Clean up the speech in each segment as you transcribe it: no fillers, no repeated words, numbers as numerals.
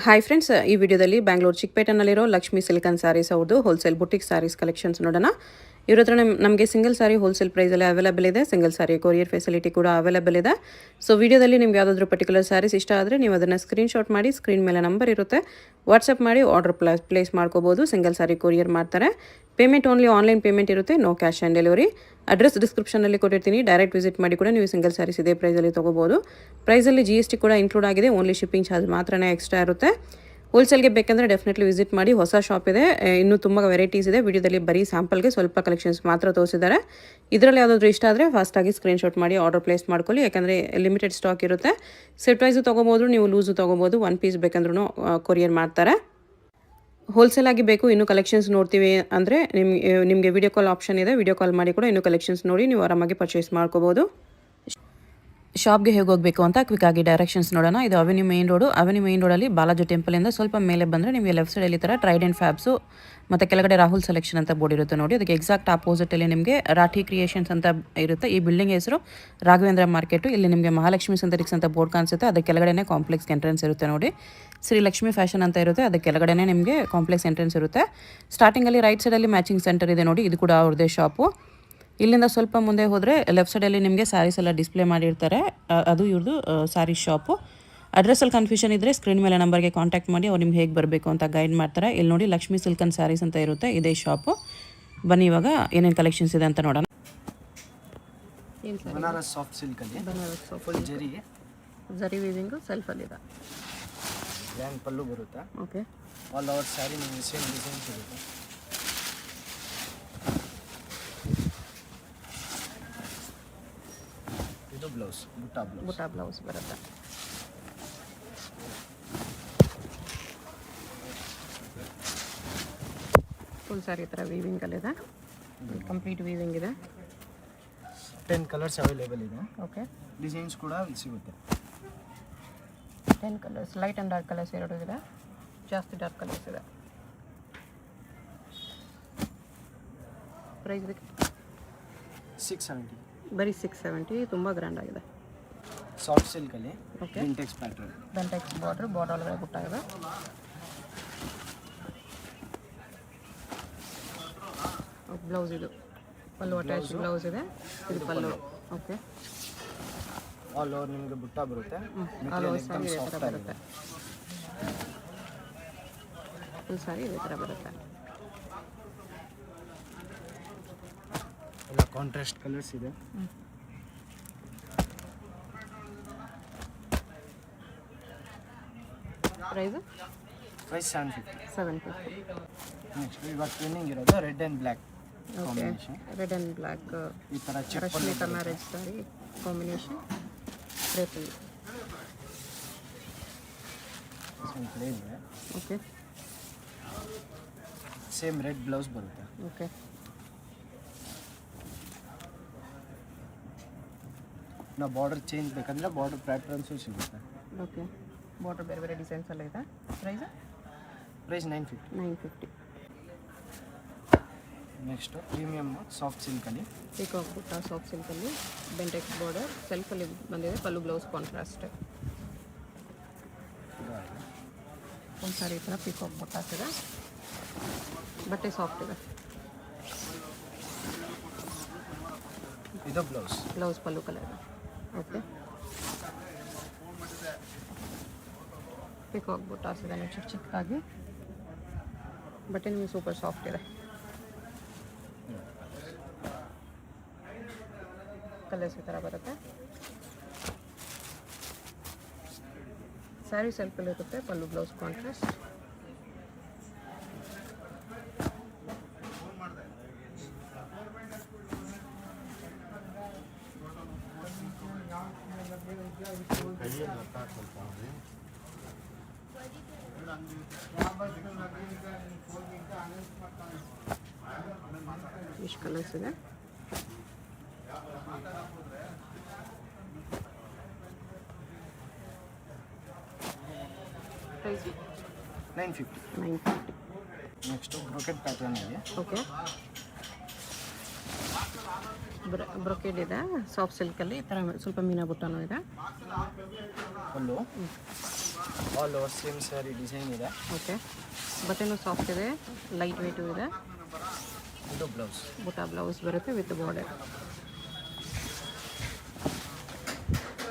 Hi friends, ಈ ವಿಡಿಯೋದಲ್ಲಿ Bangalore ಚಿಕ್ಕಪೇಟೆನಲ್ಲಿರೋ Lakshmi silicon saris ಅವ್ರದ್ದು ಹೋಲ್ಸೇಲ್ ಬುಟಿಕ್ ಸ್ಯಾರೀಸ್ ಕಲೆಕ್ಷನ್ಸ್ ನೋಡೋಣ. ಇವ್ರ ಹತ್ರ ನಮಗೆ ಸಿಂಗಲ್ ಸ್ಯಾರಿ ಹೋಲ್ಸೇಲ್ ಪ್ರೈಸಲ್ಲಿ ಅವೈಲೇಬಲ್ ಇದೆ. ಸಿಂಗಲ್ ಸ್ಯಾರಿ ಕೊರಿಯರ್ ಫೆಸಿಲಿಟಿ ಕೂಡ ಅವೈಲೇಬಲ್ ಇದೆ. ಸೊ ವಿಡಿಯೋದಲ್ಲಿ ನಿಮ್ಗೆ ಯಾವುದಾದ್ರೂ ಪರ್ಟಿಕ್ಯುಲರ್ ಸ್ಯಾರೀಸ್ ಇಷ್ಟ ಆದರೆ ನೀವು ಅದನ್ನು ಸ್ಕ್ರೀನ್ಶಾಟ್ ಮಾಡಿ, ಸ್ಕ್ರೀನ್ ಮೇಲೆ ನಂಬರ್ ಇರುತ್ತೆ, ವಾಟ್ಸಪ್ ಮಾಡಿ ಆರ್ಡರ್ ಪ್ಲೇಸ್ ಮಾಡ್ಕೋಬೋದು. ಸಿಂಗಲ್ ಸ್ಯಾರಿ ಕೊರಿಯರ್ ಮಾಡ್ತಾರೆ. ಪೇಮೆಂಟ್ ಓನ್ಲಿ ಆನ್ಲೈನ್ ಪೇಮೆಂಟ್ ಇರುತ್ತೆ, no cash on delivery. Address ಡಿಸ್ಕ್ರಿಪ್ಷನಲ್ಲಿ ಕೊಟ್ಟಿರ್ತೀನಿ, ಡೈರೆಕ್ಟ್ ವಿಸಿಟ್ ಮಾಡಿ ಕೂಡ ನೀವು ಸಿಂಗಲ್ ಸ್ಯಾರೀಸ್ ಇದೇ ಪ್ರೈಸಲ್ಲಿ ತೊಗೋಬೋದು. ಪ್ರೈಸಲ್ಲಿ GST ಕೂಡ ಇನ್ಕ್ಲೂಡ್ ಆಗಿದೆ, ಓನ್ಲಿ ಶಿಪ್ಪಿಂಗ್ ಚಾರ್ಜ್ ಮಾತ್ರನೇ ಎಕ್ಸ್ಟ್ರಾ ಇರುತ್ತೆ. ಹೋಲ್ಸೇಲ್ಗೆ ಬೇಕಂದರೆ ಡೆಫಿನೆಟ್ಲಿ ವಿಸಿಟ್ ಮಾಡಿ. ಹೊಸ ಶಾಪ್ ಇದೆ, ಇನ್ನೂ ತುಂಬ ವೆರೈಟೀಸ್ ಇದೆ. ವಿಡಿಯೋದಲ್ಲಿ ಬರೀ ಸ್ಯಾಂಪಲ್ಗೆ ಸ್ವಲ್ಪ ಕಲೆಕ್ಷನ್ಸ್ ಮಾತ್ರ ತೋರಿಸಿದ್ದಾರೆ. ಇದರಲ್ಲಿ ಯಾವುದಾದ್ರೂ ಇಷ್ಟ ಆದರೆ ಫಾಸ್ಟಾಗಿ ಸ್ಕ್ರೀನ್ಶಾಟ್ ಮಾಡಿ ಆರ್ಡರ್ ಪ್ಲೇಸ್ ಮಾಡ್ಕೊಳ್ಳಿ, ಯಾಕಂದರೆ ಲಿಮಿಟೆಡ್ ಸ್ಟಾಕ್ ಇರುತ್ತೆ. ಸೆಟ್ ವೈಸು ತೊಗೋಬೋದು, ನೀವು ಲೂಸು ತೊಗೋಬೋದು. 1 ಪೀಸ್ ಬೇಕಂದ್ರೂ ಕೊರಿಯರ್ ಮಾಡ್ತಾರೆ. ಹೋಲ್ಸೇಲ್ ಆಗಿ ಬೇಕು, ಇನ್ನೂ ಕಲೆಕ್ಷನ್ಸ್ ನೋಡ್ತೀವಿ ಅಂದರೆ ನಿಮಗೆ ವಿಡಿಯೋ ಕಾಲ್ ಆಪ್ಷನ್ ಇದೆ. ವಿಡಿಯೋ ಕಾಲ್ ಮಾಡಿ ಕೂಡ ಇನ್ನೂ ಕಲೆಕ್ಷನ್ಸ್ ನೋಡಿ ನೀವು ಆರಾಮಾಗಿ ಪರ್ಚೇಸ್ ಮಾಡ್ಕೋಬೋದು. ಶಾಪ್ಗೆ ಹೇಗೆ ಹೋಗಬೇಕು ಅಂತ ಕ್ವಿಕ್ ಆಗಿ ಡೈರೆಕ್ಷನ್ಸ್ ನೋಡೋಣ. ಇದು avenue main road. Avenue main ರೋಡಲ್ಲಿ ಬಾಲಾಜಿ ಟೆಂಪಲಿಂದ ಸ್ವಲ್ಪ ಮೇಲೆ ಬಂದರೆ ನಿಮಗೆ ಲೆಫ್ಟ್ ಸೈಡಲ್ಲಿ ಥರ ಟ್ರೈಡೆಂಟ್ ಫ್ಯಾಬ್ಸು ಮತ್ತು ಕೆಳಗಡೆ ರಾಹುಲ್ ಸೆಲೆಕ್ಷನ್ ಅಂತ ಬೋರ್ಡ್ ಇರುತ್ತೆ ನೋಡಿ. ಅದಕ್ಕೆ ಎಕ್ಸಾಕ್ಟ್ ಆಪೋಸಿಟಲ್ಲಿ ನಿಮಗೆ ರಾಠಿ ಕ್ರಿಯೇಷನ್ಸ್ ಅಂತ ಇರುತ್ತೆ. ಈ ಬಿಲ್ಡಿಂಗ್ ಹೆಸರು ರಾಘವೇಂದ್ರ ಮಾರ್ಕೆಟು. ಇಲ್ಲಿ ನಿಮಗೆ ಮಹಾಲಕ್ಷ್ಮಿ ಸಿಂಥೆಟಿಕ್ಸ್ ಅಂತ ಬೋರ್ಡ್ ಕಾಣಿಸುತ್ತೆ. ಅದಕ್ಕೆ ಕೆಳಗಡೆ ಕಾಂಪ್ಲೆಕ್ಸ್ ಎಂಟ್ರೆನ್ಸ್ ಇರುತ್ತೆ ನೋಡಿ. ಶ್ರೀ ಲಕ್ಷ್ಮಿ ಫ್ಯಾಷನ್ ಅಂತ ಇರುತ್ತೆ, ಅದಕ್ಕೆ ಕೆಳಗಡೆ ನಿಮಗೆ ಕಾಂಪ್ಲೆಕ್ಸ್ ಎಂಟ್ರೆನ್ಸ್ ಇರುತ್ತೆ. ಸ್ಟಾರ್ಟಿಂಗಲ್ಲಿ ರೈಟ್ ಸೈಡಲ್ಲಿ ಮ್ಯಾಚಿಂಗ್ ಸೆಂಟರ್ ಇದೆ ನೋಡಿ, ಇದು ಕೂಡ ಅವ್ರದ್ದೇ ಶಾಪು. ಇಲ್ಲಿಂದ ಸ್ವಲ್ಪ ಮುಂದೆ ಹೋದರೆ ಲೆಫ್ಟ್ ಸೈಡಲ್ಲಿ ನಿಮಗೆ ಸ್ಯಾರೀಸ್ ಎಲ್ಲ ಡಿಸ್ಪ್ಲೇ ಮಾಡಿರ್ತಾರೆ, ಅದು ಇವ್ರದ್ದು ಸ್ಯಾರಿ ಶಾಪು. ಅಡ್ರೆಸ್ಸಲ್ಲಿ ಕನ್ಫ್ಯೂಷನ್ ಇದ್ದರೆ ಸ್ಕ್ರೀನ್ ಮೇಲೆ ನಂಬರ್ಗೆ ಕಾಂಟ್ಯಾಕ್ಟ್ ಮಾಡಿ, ಅವ್ರು ನಿಮ್ಗೆ ಹೇಗೆ ಬರಬೇಕು ಅಂತ ಗೈಡ್ ಮಾಡ್ತಾರೆ. ಇಲ್ಲಿ ನೋಡಿ ಲಕ್ಷ್ಮಿ ಸಿಲ್ಕನ್ ಸ್ಯಾರೀಸ್ ಅಂತ ಇರುತ್ತೆ, ಇದೇ ಶಾಪು. ಬನ್ನಿ ಇವಾಗ ಏನೇನು ಕಲೆಕ್ಷನ್ಸ್ ಇದೆ ಅಂತ ನೋಡೋಣ. ಬನಾರಸ್ ಸಾಫ್ಟ್ ಸಿಲ್ಕಲ್ಲಿ ಫುಲ್ ಜರಿ ವೀವಿಂಗು ಸೆಲ್ಫಲ್ಲಿದೆ. ಗ್ರ್ಯಾಂಡ್ ಪಲ್ಲು ಬರುತ್ತೆ. ಓಕೆ, ಆಲ್ ಓವರ್ ಸ್ಯಾರಿ ನಿಮಗೆ ಸೇಮ್ ಡಿಸೈನ್ಸ್ ಇರುತ್ತೆ. ಇದು ಬ್ಲೌಸ್, ಬುಟ್ಟ ಬ್ಲೌಸ್ ಬರುತ್ತೆ. ಫುಲ್ ಸ್ಯಾರಿ ಥರ ವೀವಿಂಗಲ್ಲಿದೆ, ಕಂಪ್ಲೀಟ್ ವೀವಿಂಗ್ ಇದೆ. 10 ಕಲರ್ಸ್ ಅವೈಲೇಬಲ್ ಇದೆ. ಓಕೆ, ಡಿಸೈನ್ಸ್ ಕೂಡ ಸಿಗುತ್ತೆ. 10 colours, light and dark colours ಎರಡು ಇದೆ. ಜಾಸ್ತಿ ಡಾರ್ಕ್ ಕಲರ್ಸ್ ಇದೆ. ಪ್ರೈಸ್ 670. ಬರೀ 670. ತುಂಬ ಗ್ರ್ಯಾಂಡ್ ಆಗಿದೆ. ಸಾಫ್ಟ್ ಸಿಲ್ಕಲ್ಲಿ okay, vintage pattern, Bentex border ಒಳಗಡೆ ಬುಟ್ಟಾಗಿದೆ. ಬ್ಲೌಸ್ ಇದು ಪಲ್ಲು ಅಟ್ಯಾಚ್ ಬ್ಲೌಸ್ ಇದೆ, ಇದು ಪಲ್ಲು. ಓಕೆ, ಆಲ್ ಓವರ್ ನಿಮಗೆ ಬುಟ್ಟ ಬರುತ್ತೆ. ಆಲ್ ಓವರ್ ಸ್ಯಾರಿ ಇದೇ ಥರ ಬರುತ್ತೆ. ಫುಲ್ ಸ್ಯಾರಿ ಇದೇ ಥರ ಬರುತ್ತೆ. ಎಲ್ಲ ಕಾಂಟ್ರಾಸ್ಟ್ ಕಲರ್ಸ್ ಇದೆ. Price price 750. ನೆಕ್ಸ್ಟ್ ಇವಾಗ ಟ್ರೆಂಡಿಂಗ್ ಇರೋದು red and black combination. Red and black ಈ ಥರ ರಶ್ಮಿಕಾ ಮ್ಯಾರೇಜ್ ಸ್ಯಾರಿ ಕಾಂಬಿನೇಷನ್. ರೇಪಲ್. ಪ್ಲೇನ್ ಇದೆ. ಓಕೆ, ಸೇಮ್ ರೆಡ್ ಬ್ಲೌಸ್ ಬರುತ್ತೆ. ಓಕೆ, ನಾವು ಬಾರ್ಡರ್ ಚೇಂಜ್ ಬೇಕಂದ್ರೆ ಬಾರ್ಡರ್ ಪ್ಯಾಟರ್ನ್ಸು ಸಿಗುತ್ತೆ. ಓಕೆ, ಬಾರ್ಡರ್ ಬೇರೆ ಬೇರೆ ಡಿಸೈನ್ಸ್ ಎಲ್ಲ ಇದೆ. ಪ್ರೈಸ್ 950. ನೆಕ್ಸ್ಟು ಪ್ರೀಮಿಯಮ್ ಸಾಫ್ಟ್ ಸಿಲ್ಕಲ್ಲಿ ಪೀಕಾಕ್ ಬುಟ್ಟ ಸಾಫ್ಟ್ ಸಿಲ್ಕಲ್ಲಿ ಬೆಂಟೆಕ್ಸ್ ಬಾರ್ಡರ್ ಸೆಲ್ಫಲ್ಲಿ ಬಂದಿದೆ. Pallu blouse contrast. ಒಂದು ಸಾರಿ ಈ ಥರ ಪೀಕಾಕ್ ಬುಟ್ಟ ಇದೆ. ಬಟ್ಟೆ ಸಾಫ್ಟ್ ಇದೆ. ಇದು ಬ್ಲೌಸ್ ಪಲ್ಲು ಕಲರ್. ಓಕೆ, ಪಿಕಾಕ್ ಬುಟ್ಟಾಸ್ ಇದೆ ಚಿಕ್ಕದಾಗಿ. ಬಟ್ಟೆ ನಿಮಗೆ ಸೂಪರ್ ಸಾಫ್ಟ್ ಇದೆ. ಕಲರ್ಸ್ ಈ ಥರ ಬರುತ್ತೆ. ಸ್ಯಾರಿ ಸೆಲ್ಫಲ್ಲಿ ಇರುತ್ತೆ, ಪಲ್ಲು ಬ್ಲೌಸ್ ಕಾಂಟ್ರಾಸ್ಟ್. ಇಷ್ಟು ಕಲರ್ಸ್ ಇದೆ. ಪ್ರೈಸ್ 950. ನೆಕ್ಸ್ಟು ಬ್ರೋಕೆಟ್ ಪ್ಯಾಟರ್ನ್ ಇದೆ. ಓಕೆ, ಬ್ರೊಕೆಡ್ ಇದೆ ಸಾಫ್ಟ್ ಸಿಲ್ಕಲ್ಲಿ. ಈ ಥರ ಸ್ವಲ್ಪ ಮೀನಾ ಬುಟ್ಟನೂ ಇದೆ. Pallu all over same sari design ಇದೆ. ಓಕೆ, ಬಟ್ಟೆನೂ ಸಾಫ್ಟ್ ಇದೆ, ಲೈಟ್ ವೆಯ್ಟು ಇದೆ. ಇದು ಬ್ಲೌಸ್. ಬುಟ್ಟ ಬ್ಲೌಸ್ ಬರುತ್ತೆ with border.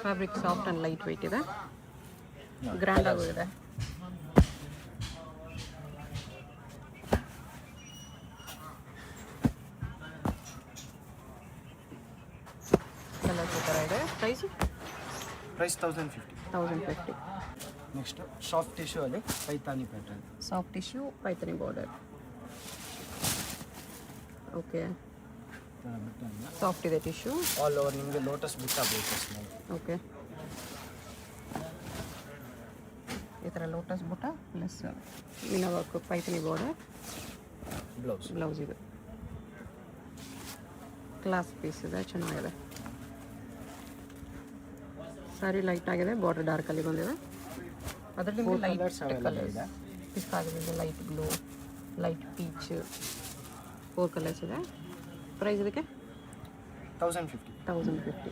Fabric soft and light weight ಇದೆ, ಗ್ರ್ಯಾಂಡ್ ಆಗೂ ಇದೆ. ಕಲರ್ಸ್ ಈ ಥರ ಇದೆ. Price price 1050. 1050. Next soft tissue ಅಲ್ಲಿ Paithani pattern. Soft tissue Paithani border. Okay, soft ಇದೆ ಟಿಶ್ಯೂ. ಆಲ್ ಓವರ್ ನಿಮಗೆ ಲೋಟಸ್ ಬುಟ್ಟ ಬೇಕು. ಓಕೆ, ಈ ಥರ ಲೋಟಸ್ ಬುಟ್ಟ plus meena work Paithani border. Blouse ಇದೆ, ಕ್ಲಾಸ್ ಪೀಸ್ ಇದೆ, ಚೆನ್ನಾಗಿದೆ. ಸ್ಯಾರಿ ಲೈಟ್ ಆಗಿದೆ, ಬಾರ್ಡರ್ ಡಾರ್ಕಲ್ಲಿ ಬಂದಿದೆ. ಅದರಲ್ಲಿ ಲೈಟ್ ಕಲರ್ಸ್ ಪಿಸ್ತಾ ಆಗಿದೆ, light blue, light peach, 4 colours ಇದೆ. ಪ್ರೈಸ್ ಇದಕ್ಕೆ 1050. 1050.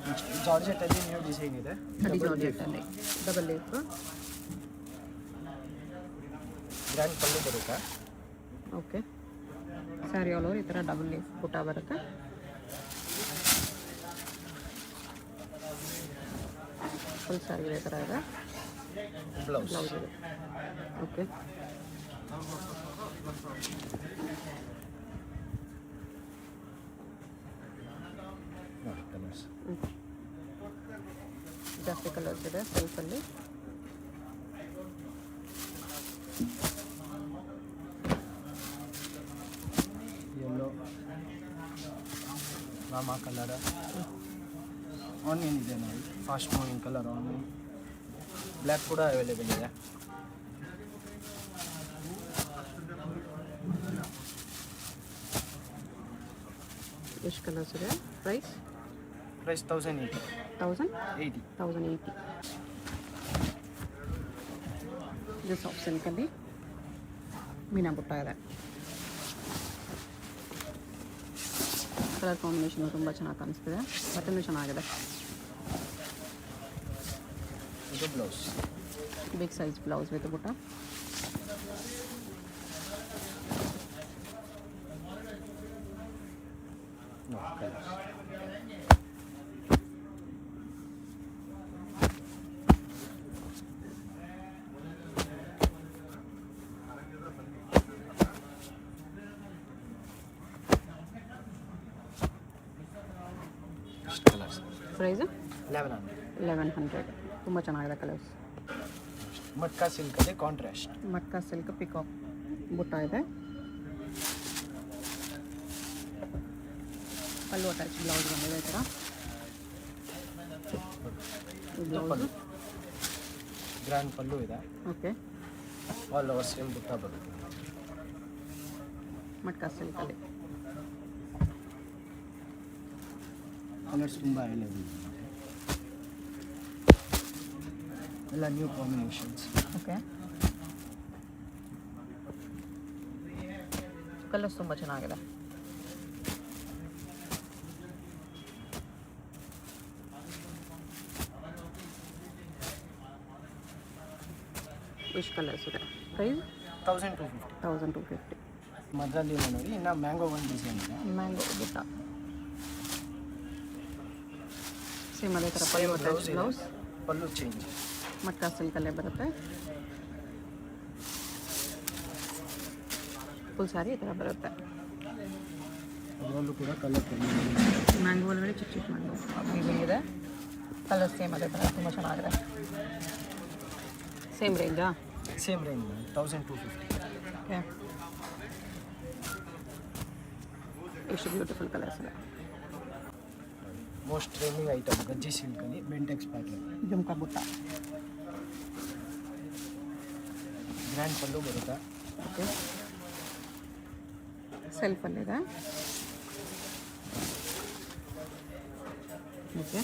ನೆಕ್ಸ್ಟ್ ಜಾರ್ಜೆಟ್ ಅಲ್ಲಿ ನ್ಯೂ ಡಿಸೈನ್ ಇದೆ. ಜಾರ್ಜೆಟ್ಟಲ್ಲಿ ಡಬಲ್ ಲೀಫ್. ಗ್ರ್ಯಾಂಡ್ ಪಲ್ಲು ಬರುತ್ತೆ. ಓಕೆ, ಸ್ಯಾರಿ ಆಲ್ ಓವರ್ ಈ ಥರ ಡಬಲ್ ಲೀಫ್ ಬುಟ್ಟ ಬರುತ್ತೆ. ಫುಲ್ ಸ್ಯಾರಿ ಈ ಥರ ಇದೆ. ಬ್ಲೌಸ್ ಇದೆ. ಓಕೆ, ಕಲರ್ಸ್ ಜಾಸ್ತಿ ಕಲರ್ಸ್ ಇದೆ ಸೆಲ್ಫಲ್ಲಿ. ಯೆಲ್ಲೋ, ರಾಮಾ ಕಲರ್, ಆನಿಯನ್ ಇದೆ ನೋಡಿ, fast moving colour onion. Black ಕೂಡ ಅವೈಲೇಬಲ್ ಇದೆ. ಎಷ್ಟು ಕಲರ್ಸ್ ಇದೆ? ಪ್ರೈಸ್ 1080. 1080. ಇದು ಸಾಫ್ಟ್ ಸಿಲ್ಕಲ್ಲಿ ಮೀನಾ ಬುಟ್ಟ ಇದೆ. ಕಲರ್ ಕಾಂಬಿನೇಷನ್ ತುಂಬ ಚೆನ್ನಾಗಿ ಕಾಣಿಸ್ತಿದೆ, ಬಟ್ಟೆನೂ ಚೆನ್ನಾಗಿದೆ. ಇದು blouse, big size blouse with ಬುಟ್ಟ. ಕಲರ್ಸ್. ಪ್ರೈಸು 1100. ತುಂಬ ಚೆನ್ನಾಗಿದೆ ಕಲರ್ಸ್. ಮಟ್ಕಾ ಸಿಲ್ಕಲ್ಲಿ ಕಾಂಟ್ರಾಸ್ಟ್. ಮಟ್ಕಾ ಸಿಲ್ಕ್ ಪಿಕಾಕ್ ಬುಟ್ಟ ಇದೆ. ಪಲ್ಲು ಅಟ್ಯಾಚ್ ಬ್ಲೌಸ್ ಬಂದಿದೆ ಈ ಥರ. ಬ್ಲೌಸು ಗ್ರ್ಯಾಂಡ್ ಪಲ್ಲು ಇದೆ. ಓಕೆ, ಆಲ್ ಓವರ್ ಸೇಮ್ ಬುಟ್ಟ ಬರುತ್ತೆ. ಮಟ್ಕಾ ಸಿಲ್ಕಲ್ಲಿ ಕಲರ್ಸ್ ತುಂಬ ಅವೈಲೇಬಲ್ ಇದೆ. ಎಲ್ಲ ನ್ಯೂ ಕಾಂಬಿನೇಷನ್ಸ್. ಓಕೆ, ಕಲರ್ಸ್ ತುಂಬ ಚೆನ್ನಾಗಿದೆ. ಎಷ್ಟು ಕಲರ್ಸ್ ಇದೆ? ಪ್ರೈಸ್ 1250. 1250. ಮದ್ರಲ್ಲಿ ನೋಡಿ ಇನ್ನು ಮ್ಯಾಂಗೋ ಒಂದು ಡಿಸೈನ್ ಇದೆ. ಮ್ಯಾಂಗೋ ಬುಟ್ಟ ಸೇಮ್ ಅದೇ ಥರ ಪಲ್ಲು ಅಟ್ಯಾಚ್ ಬ್ಲೌಸ್. ಪಲ್ಲು ಚೇಂಜ್. ಮಟ್ಕಾ ಸಿಲ್ಕಲ್ಲೇ ಬರುತ್ತೆ. ಫುಲ್ ಸ್ಯಾರಿ ಈ ಥರ ಬರುತ್ತೆ. ಅದರಲ್ಲೂ ಕೂಡ ಕಲರ್ ಮ್ಯಾಂಗೋ ಒಳಗಡೆ ಚಿಕ್ಕ ಚಿಕ್ಕ ಮ್ಯಾಂಗೋ ವೀವಿಂಗ್ ಇದೆ. ಕಲರ್ ಸೇಮ್ ಅದೇ ಥರ ತುಂಬ ಚೆನ್ನಾಗಿದೆ. ಸೇಮ್ ರೇಂಜಾ? Same range 1250. ಓಕೆ, ಎಷ್ಟು ಬ್ಯೂಟಿಫುಲ್ ಕಲರ್ಸ್ ಇದೆ. ಮೋಸ್ಟ್ ಟ್ರೆಂಡಿಂಗ್ ಐಟಮ್ ಗಜ್ಜಿ ಸಿಲ್ಕಲ್ಲಿ ಬೆಂಟೆಕ್ಸ್ ಪ್ಯಾಟರ್ನ್. ಜುಮ್ಕಾ ಬುಟ್ಟ. ಗ್ರ್ಯಾಂಡ್ ಪಲ್ಲು ಬರುತ್ತೆ. ಓಕೆ, ಸೆಲ್ಫಲ್ಲಿದೆ. ಓಕೆ,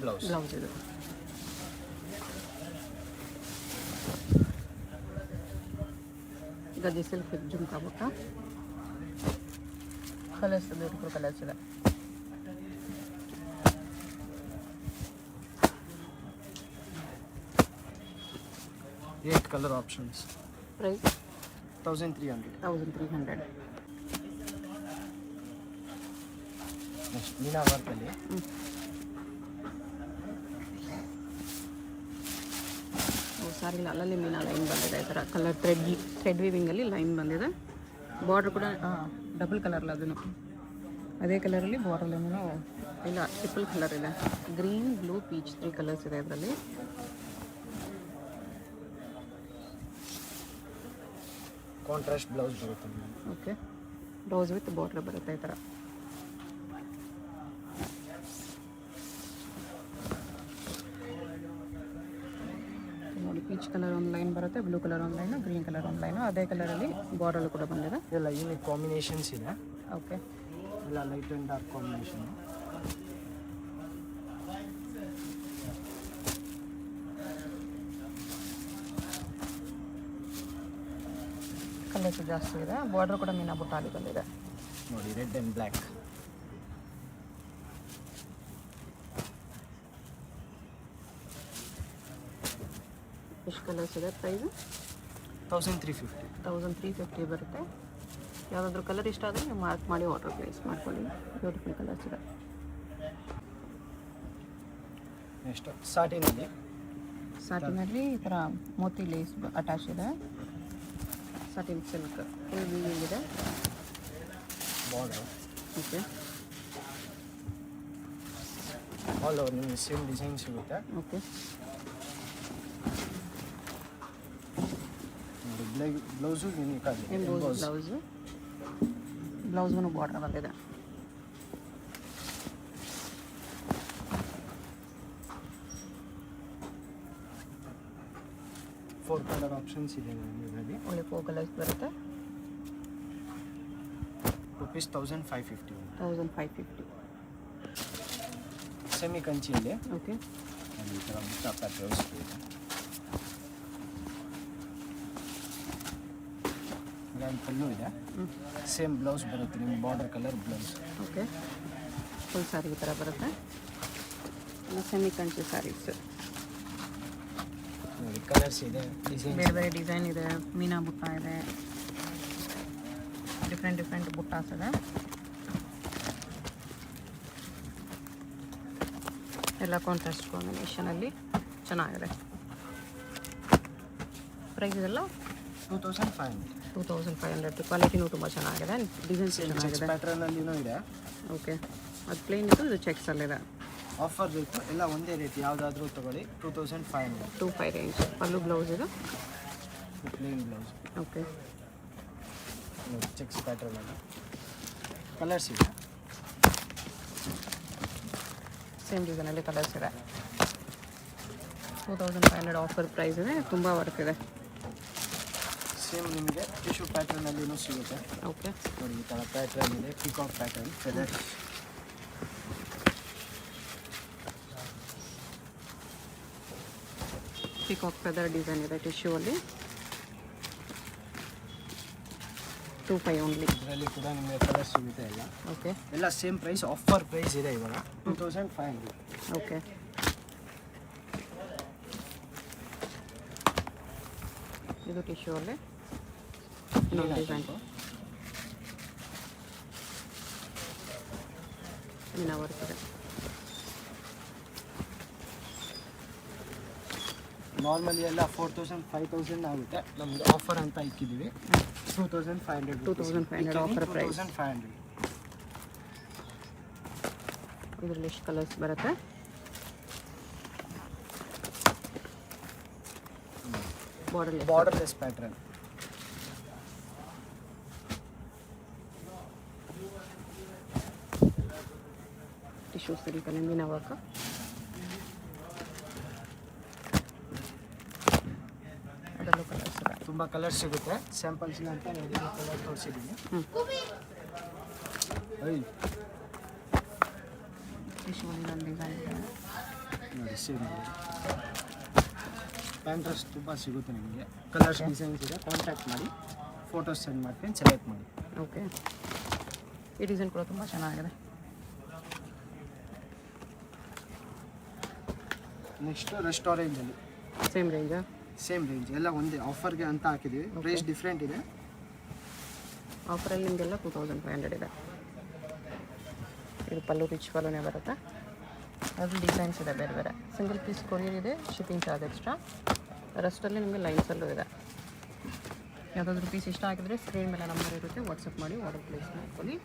ಬ್ಲೌಸ್ ಇದೆ. ಗಜ್ಜಿ ಸಿಲ್ಕ್ ವಿತ್ ಜುಮ್ಕಾ ಬುಟ್ಟ. ಕಲರ್ಸ್ ಬ್ಯೂಟಿಫುಲ್ ಕಲರ್ಸ್ ಇದೆ. 8 ಕಲರ್ ಆಪ್ಷನ್ಸ್. ಪ್ರೈಸ್ 1300. 1300. ನೆಕ್ಸ್ಟ್ ಮೀನಾ ವರ್ಕಲ್ಲಿ ಸಾರಿ ಅಲ್ಲಲ್ಲಿ ಮೀನಾ ಲೈನ್ ಬಂದಿದೆ, ಈ ಥರ ಕಲರ್ ಥ್ರೆಡ್ ವೀವಿಂಗಲ್ಲಿ ಲೈನ್ ಬಂದಿದೆ. ಬಾರ್ಡ್ರ್ ಕೂಡ ಡಬಲ್ ಕಲರ್ಲ ಅದನ್ನು ಅದೇ ಕಲರಲ್ಲಿ ಬಾರ್ಡರ್ ಇಲ್ಲ ಟ್ರಿಪಲ್ ಕಲರ್ ಇದೆ. ಗ್ರೀನ್, ಬ್ಲೂ, ಪೀಚ್ 3 ಕಲರ್ಸ್ ಇದೆ ಇದರಲ್ಲಿ. ಕಾಂಟ್ರಾಸ್ಟ್ ಬ್ಲೌಸ್ ಬರುತ್ತೆ. ಓಕೆ, ಬ್ಲೌಸ್ ವಿತ್ ಬಾರ್ಡರ್ ಬರುತ್ತೆ ಈ ಥರ. ನೋಡಿ, ಪೀಚ್ ಕಲರ್ ಒಂದು ಲೈನ್ ಬರುತ್ತೆ, ಬ್ಲೂ ಕಲರ್ ಒಂದು ಲೈನು, ಗ್ರೀನ್ ಕಲರ್ ಒಂದು ಲೈನು, ಅದೇ ಕಲರಲ್ಲಿ ಬಾರ್ಡರ್ ಕೂಡ ಬಂದಿದೆ. ಎಲ್ಲ ಯೂನಿಕ್ ಕಾಂಬಿನೇಷನ್ಸ್ ಇದೆ. ಓಕೆ, ಎಲ್ಲ light and dark combination. Colours ಜಾಸ್ತಿ ಇದೆ. ಬಾರ್ಡರ್ ಕೂಡ ಮೀನಾ ಬುಟ್ಟಾಲಿ ಬಂದಿದೆ ನೋಡಿ, ರೆಡ್ ಆ್ಯಂಡ್ ಬ್ಲ್ಯಾಕ್. ಎಷ್ಟು ಕಲರ್ಸ್ ಇದೆ? ಪ್ರೈಸು 1350. 1350 ಬರುತ್ತೆ. ಯಾವುದಾದ್ರೂ ಕಲರ್ ಇಷ್ಟ ಆದರೆ ನೀವು ಮಾರ್ಕ್ ಮಾಡಿ ಆರ್ಡರ್ ಪ್ಲೇಸ್ ಮಾಡ್ಕೊಳ್ಳಿ. ಬ್ಯೂಟಿಫುಲ್ ಕಲರ್ಸ್ ಇದೆ. ನೆಕ್ಸ್ಟ್ ಸಾಟಿನಲ್ಲಿ ಈ ಥರ ಮೋತಿ ಲೇಸ್ ಅಟ್ಯಾಚ್ ಇದೆ. ಸಾಟಿನ್ ಸಿಲ್ಕ್ ಫುಲ್ ವೀವಿಂಗ್ ಇದೆ. ಬಾರ್ಡರ್ ಓಕೆ, ಆಲ್ ಓವರ್ ನಿಮಗೆ ಸೇಮ್ ಡಿಸೈನ್ ಸಿಗುತ್ತೆ. ಓಕೆ, ನೋಡಿ, ಬ್ಲೌಸು ಯೂನಿಕ್ ಆಗಿದೆ. ಬ್ಲೌಸ್ಗೂ ಬಾರ್ಡರ್ ಬಂದಿದೆ. ಫೋರ್ ಕಲರ್ ಆಪ್ಷನ್ಸ್ ಇದೆ ಇದರಲ್ಲಿ. ಓನ್ಲಿ 4 ಕಲರ್ಸ್ ಬರುತ್ತೆ. ರುಪೀಸ್ 1550. 1550. ಸೆಮಿ ಕಂಚಿಯಲ್ಲಿ ಓಕೆ, ಈ ಥರ ಮುಟ್ಟ ಪ್ಯಾಟರ್ನ್ಸ್ ಇದೆ. ಗ್ರ್ಯಾಂಡ್ ಪಲ್ಲು ಇದೆ. ಸೇಮ್ ಬ್ಲೌಸ್ ಬರುತ್ತೆ ನಿಮ್ಗೆ, border colour blouse. Okay, full sari ಈ ಥರ ಬರುತ್ತೆ. ಸೆಮಿ ಕಂಚಿ ಸ್ಯಾರೀಸ್ ನೋಡಿ, ಕಲರ್ಸ್ ಇದೆ, ಡಿಸೈನ್ ಬೇರೆ ಬೇರೆ ಡಿಸೈನ್ ಇದೆ. ಮೀನಾ ಬುಟ್ಟ ಇದೆ, ಡಿಫ್ರೆಂಟ್ ಬುಟ್ಟಾಸ್ ಇದೆ. ಎಲ್ಲ ಕಾಂಟ್ರಾಸ್ಟ್ ಕಾಂಬಿನೇಷನಲ್ಲಿ ಚೆನ್ನಾಗಿದೆ. ಪ್ರೈಸ್ ಇದೆಲ್ಲ 2500. 2500. ಕ್ವಾಲಿಟಿನೂ ತುಂಬ ಚೆನ್ನಾಗಿದೆ, ಡಿಸೈನ್ಸ್ ಚೆನ್ನಾಗಿದೆ. ಪ್ಯಾಟ್ರನ್ನಲ್ಲಿನೂ ಇದೆ. ಓಕೆ, ಅದು ಪ್ಲೇನ್ ಇತ್ತು, ಇದು ಚೆಕ್ಸಲ್ಲಿದೆ. ಆಫರ್ ಬೇಕು, ಎಲ್ಲ ಒಂದೇ ರೇಟ್, ಯಾವುದಾದ್ರೂ ತೊಗೊಳ್ಳಿ. 2500. 25 ರೇಂಜ್. ಪಲ್ಲು ಬ್ಲೌಸ್ ಇದು ಪ್ಲೇನ್ ಬ್ಲೌಸ್. ಓಕೆ, ನೋಡಿ, ಚೆಕ್ಸ್ ಪ್ಯಾಟ್ರನಲ್ಲಿ ಕಲರ್ಸ್ ಇದೆ. ಸೇಮ್ ಡಿಸೈನಲ್ಲಿ ಕಲರ್ಸ್ ಇದೆ. 2500 ಆಫರ್ ಪ್ರೈಸ್ ಇದೆ. ತುಂಬ ವರ್ಕ್ ಇದೆ. ಸೇಮ್ ನಿಮಗೆ ಟಿಶ್ಯೂ ಪ್ಯಾಟ್ರನ್ನಲ್ಲಿನೂ ಸಿಗುತ್ತೆ. ಓಕೆ, ನೋಡಿ, ಈ ಥರ ಪ್ಯಾಟ್ರನ್ ಇದೆ. Peacock pattern, feather. Peacock feather design ಇದೆ ಟಿಶ್ಯೂ ಅಲ್ಲಿ. 25 ಓನ್ಲಿ. ಇದರಲ್ಲಿ ಕೂಡ ನಿಮಗೆ ಕಲರ್ ಸಿಗುತ್ತೆ ಎಲ್ಲ. ಓಕೆ, ಎಲ್ಲ ಸೇಮ್ ಪ್ರೈಸ್, ಆಫರ್ ಪ್ರೈಸ್ ಇದೆ ಇವಾಗ 2500. ಓಕೆ, ಇದು ಟಿಶ್ಯೂ ಅಲ್ಲಿ ಇನ್ನೊಂದು ಡಿಸೈನ್. ಮೀನಾ ವರ್ಕ್ ಇದೆ. ನಾರ್ಮಲಿ ಎಲ್ಲ 4000 5000 ಆಗುತ್ತೆ. ನಮ್ಗೆ ಆಫರ್ ಅಂತ ಇಕ್ಕಿದ್ದೀವಿ 2500. 2500 ಆಫರ್ ಪ್ರೈಸ್. 2500. ಇದರಲ್ಲಿ ಎಷ್ಟು ಕಲರ್ಸ್ ಬರುತ್ತೆ? Borderless pattern. ಟಿಶ್ಯೂ ಸಿಲ್ಕಲ್ಲಿ ಮೀನಾ ವರ್ಕ್. ಅದರಲ್ಲೂ ಕಲರ್ಸ್ ಇದೆ. ತುಂಬ ಕಲರ್ ಸಿಗುತ್ತೆ. ಸ್ಯಾಂಪಲ್ಸ್ನ ಅಂತ ನೋಡಿ ಕಲರ್ ತೋರಿಸಿದ್ದೀನಿ. ಟಿಶ್ಯೂಲಿ ಒಂದು ಡಿಸೈನ್ ಇದೆ ನೋಡಿ, ಸೇಮ್ ಪ್ಯಾಂಟ್ರಸ್ ತುಂಬ ಸಿಗುತ್ತೆ ನಿಮಗೆ. ಕಲರ್ಸ್ ಡಿಸೈನ್ಸ್ ಇದೆ. ಕಾಂಟ್ಯಾಕ್ಟ್ ಮಾಡಿ, ಫೋಟೋಸ್ ಸೆಂಡ್ ಮಾಡ್ತೀನಿ, ಸೆಲೆಕ್ಟ್ ಮಾಡಿ. ಓಕೆ, ಈ ಡಿಸೈನ್ ಕೂಡ ತುಂಬ ಚೆನ್ನಾಗಿದೆ. ನೆಕ್ಸ್ಟು ರೆಸ್ಟೋರೆಂಟಲ್ಲಿ ಸೇಮ್ ರೇಂಜಾ? ಸೇಮ್ ರೇಂಜ್ ಎಲ್ಲ ಒಂದೇ ಆಫರ್ಗೆ ಅಂತ ಹಾಕಿದ್ದೀವಿ. ಪ್ರೈಸ್ ಡಿಫ್ರೆಂಟ್ ಇದೆ. ಆಫರಲ್ಲಿ ನಿಮಗೆಲ್ಲ 2500 ಇದೆ. ಇದು ಪಲ್ಲು ರಿಚ್ ಪಲ್ಲುನೇ ಬರುತ್ತೆ. ಅದ್ರಲ್ಲಿ ಡಿಸೈನ್ಸ್ ಇದೆ ಬೇರೆ ಬೇರೆ. ಸಿಂಗಲ್ ಪೀಸ್ ಕೊರಿಯರ್ ಇದೆ, ಶಿಪ್ಪಿಂಗ್ ಚಾರ್ಜ್ ಎಕ್ಸ್ಟ್ರಾ. ರೆಸ್ಟಲ್ಲಿ ನಿಮಗೆ ಲೈನ್ಸಲ್ಲೂ ಇದೆ. ಯಾವುದಾದ್ರೂ ಪೀಸ್ ಇಷ್ಟ ಆಗಿದ್ರೆ ಸ್ಕ್ರೀನ್ ಮೇಲೆ ನಂಬರ್ ಇರುತ್ತೆ, ವಾಟ್ಸಪ್ ಮಾಡಿ ಆರ್ಡರ್ ಪ್ಲೇಸ್ ಮಾಡ್ಕೊಳ್ಳಿ.